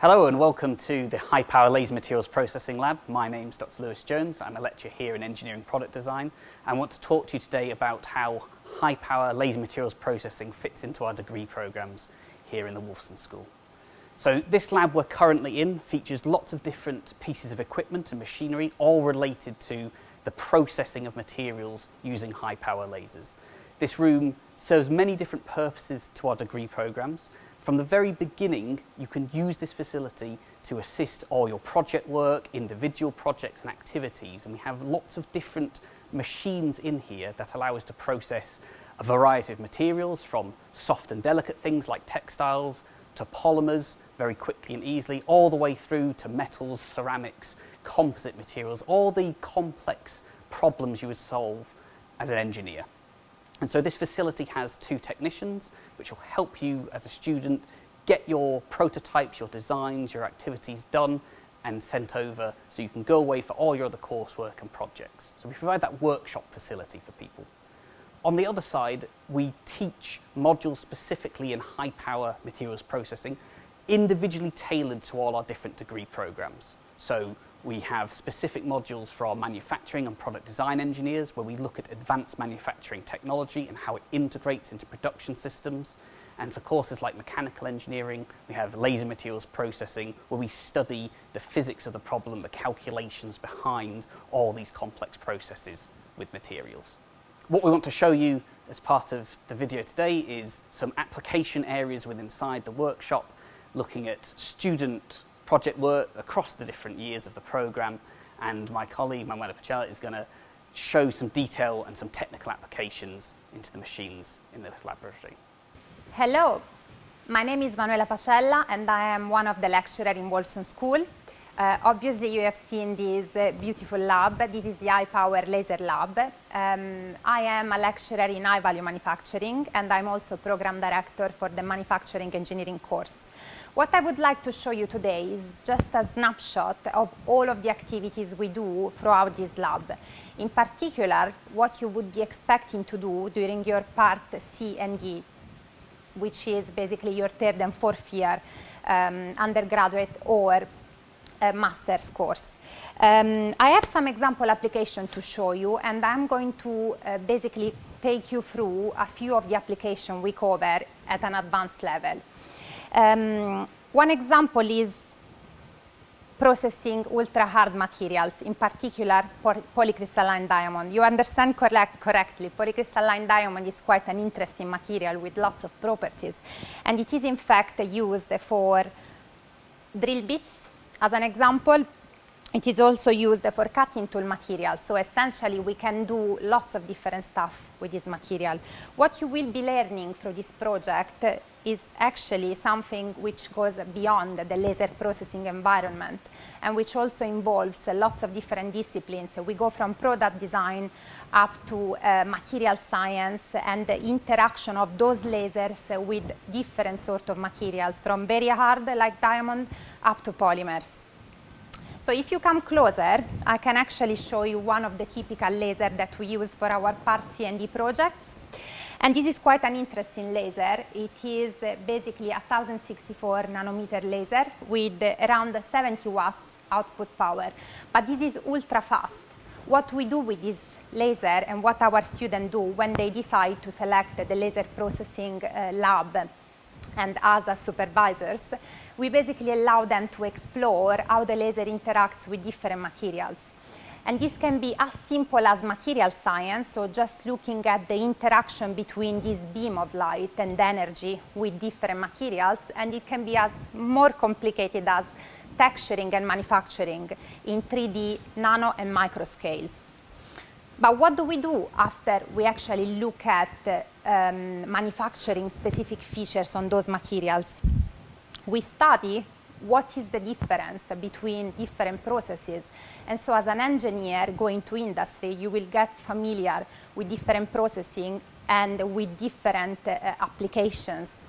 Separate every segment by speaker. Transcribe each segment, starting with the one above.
Speaker 1: Hello and welcome to the High Power Laser Materials Processing Lab. My name's Dr. Lewis Jones. I'm a lecturer here in Engineering Product Design. I want to talk to you today about how high power laser materials processing fits into our degree programs here in the Wolfson School. So this lab we're currently in features lots of different pieces of equipment and machinery, all related to the processing of materials using high power lasers. This room serves many different purposes to our degree programs. From the very beginning, you can use this facility to assist all your project work, individual projects and activities, and we have lots of different machines in here that allow us to process a variety of materials, from soft and delicate things like textiles to polymers very quickly and easily, all the way through to metals, ceramics, composite materials, all the complex problems you would solve as an engineer. And so this facility has two technicians which will help you as a student get your prototypes, your designs, your activities done and sent over so you can go away for all your other coursework and projects. So we provide that workshop facility for people. On the other side, we teach modules specifically in high power materials processing, individually tailored to all our different degree programs. So we have specific modules for our manufacturing and product design engineers, where we look at advanced manufacturing technology and how it integrates into production systems. And for courses like mechanical engineering, we have laser materials processing, where we study the physics of the problem, the calculations behind all these complex processes with materials. What we want to show you as part of the video today is some application areas inside the workshop, looking at student project work across the different years of the program, and my colleague Manuela Pacella is going to show some detail and some technical applications into the machines in this laboratory.
Speaker 2: Hello, my name is Manuela Pacella and I am one of the lecturers in WolfsonSchool. Obviously you have seen this beautiful lab. This is the high power laser lab. I am a lecturer in high value manufacturing and I'm also program director for the manufacturing engineering course. What I would like to show you today is just a snapshot of all of the activities we do throughout this lab. In particular, what you would be expecting to do during your part C and D, which is basically your third and fourth year undergraduate or master's course. I have some example application to show you, and I'm going to basically take you through a few of the applications we cover at an advanced level. One example is processing ultra-hard materials, in particular polycrystalline diamond. You understand correctly, polycrystalline diamond is quite an interesting material with lots of properties, and it is in fact used for drill bits. As an example, it is also used for cutting tool material, so essentially we can do lots of different stuff with this material. What you will be learning through this project is actually something which goes beyond the laser processing environment and which also involves lots of different disciplines. We go from product design up to material science and the interaction of those lasers with different sort of materials, from very hard like diamond up to polymers. So if you come closer, I can actually show you one of the typical lasers that we use for our Part C and D projects. And this is quite an interesting laser. It is basically a 1064 nanometer laser with around 70 watts output power. But this is ultra fast. What we do with this laser and what our students do when they decide to select the laser processing lab and us as supervisors, we basically allow them to explore how the laser interacts with different materials. And this can be as simple as material science, so just looking at the interaction between this beam of light and energy with different materials, and it can be as more complicated as texturing and manufacturing in 3D, nano and micro scales. But what do we do after we actually look at manufacturing specific features on those materials? We study what is the difference between different processes. And so as an engineer going to industry, you will get familiar with different processing and with different applications.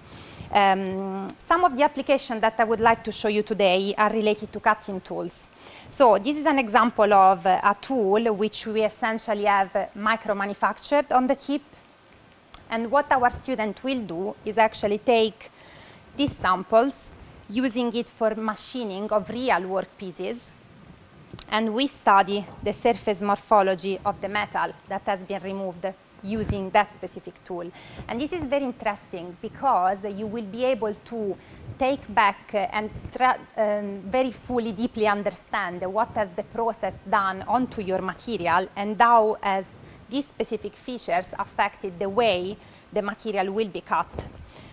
Speaker 2: Some of the applications that I would like to show you today are related to cutting tools. So this is an example of a tool which we essentially have micro-manufactured on the tip. And what our student will do is actually take these samples, using it for machining of real workpieces. And we study the surface morphology of the metal that has been removed using that specific tool. And this is very interesting because you will be able to take back and very fully, deeply understand what has the process done onto your material and how has these specific features affected the way the material will be cut.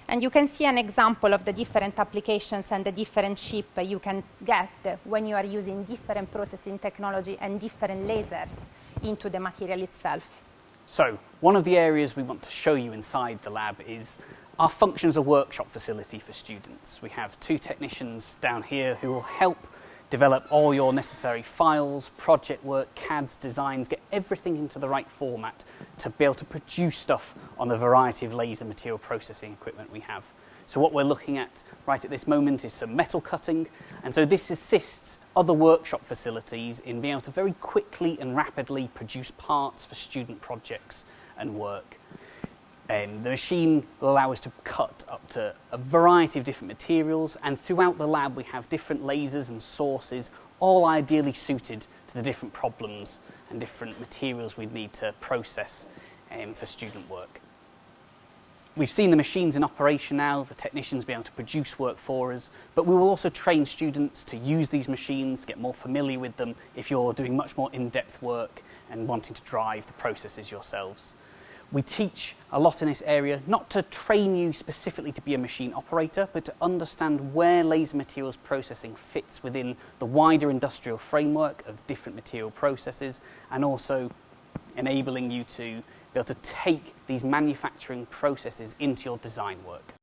Speaker 2: And you can see an example of the different applications and the different chip you can get when you are using different processing technology and different lasers into the material itself.
Speaker 1: So, one of the areas we want to show you inside the lab is our function as a workshop facility for students. We have 2 technicians down here who will help develop all your necessary files, project work, CADs, designs, get everything into the right format to be able to produce stuff on the variety of laser material processing equipment we have. So what we're looking at right at this moment is some metal cutting, and so this assists other workshop facilities in being able to very quickly and rapidly produce parts for student projects and work. The machine will allow us to cut up to a variety of different materials, and throughout the lab we have different lasers and sources, all ideally suited to the different problems and different materials we'd need to process for student work. We've seen the machines in operation now, the technicians be able to produce work for us, but we will also train students to use these machines, get more familiar with them if you're doing much more in-depth work and wanting to drive the processes yourselves. We teach a lot in this area, not to train you specifically to be a machine operator, but to understand where laser materials processing fits within the wider industrial framework of different material processes, and also enabling you to be able to take these manufacturing processes into your design work.